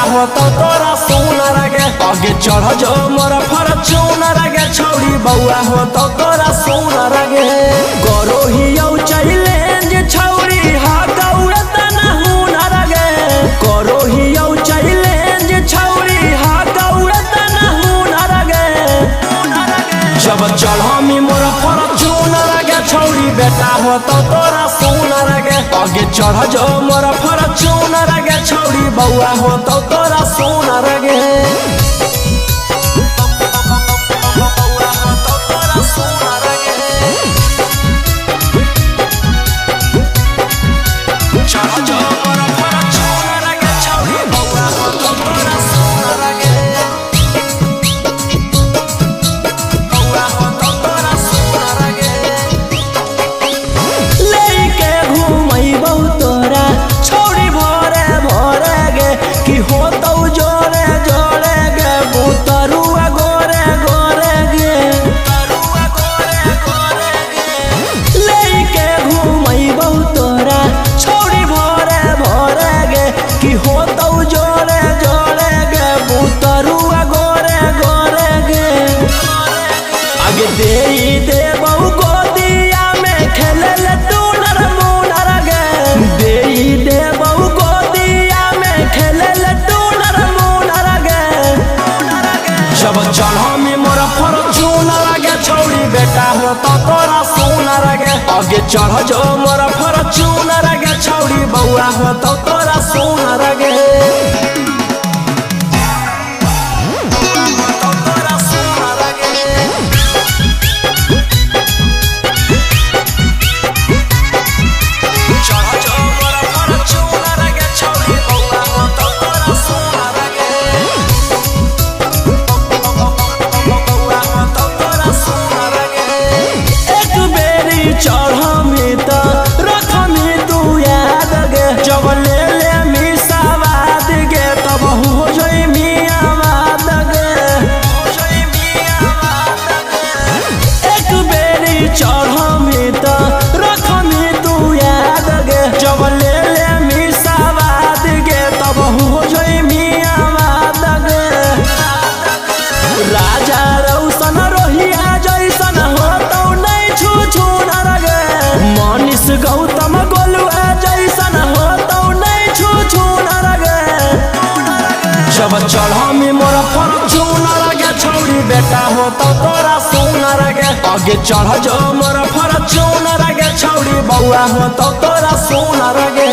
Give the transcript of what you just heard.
हो तो तोरा सोनार गे आगे चढ़ जो मोरा फॉर्च्यूनर गे छौड़ी बउआ हो तो तोरा सोनार गे गरो हियौ चैलेंज छौड़ी हा गौरत ना हुनर गे गरो हियौ चैलेंज छौड़ी हा गौरत ना हुनर गे जब चढ़मी मोरा फॉर्च्यूनर गे छौड़ी बेटा हो तो तोरा सोनार गे आगे चढ़ जो मोरा फॉर्च्यूनर गे छौड़ी बउआ हो तो तोरा सोनार गे चढ़मी मोरा फॉर्च्यूनर गे छौड़ी बेटा हो तो तोरा सोनार गे आगे चढ़ जो मोरा फॉर्च्यूनर गे छौड़ी बउआ हो तो तोरा सोनार गे चढ़मी तो रखमी तू याद गे जब ले ले मिसावाद गे तब हो जई मियावाद गे एक बेरी चढ़मी तो रखमी तू याद गे जब ले ले मिसावाद गे तब हो जई मियावाद गे राजा रौशन रोहिया जैसन हो तो नहीं छू छूनर मनीष गौतम गोलुआ जैसन हो तो नहीं छू छूनर गे जब चढ़मी मोरा फॉर्च्यूनर गे छौड़ी बेटा हो तो तोरा सोनार गे आगे चढ़ जो मोरा फॉर्च्यूनर गे छौड़ी बउआ हो तो तोरा सोनार गे।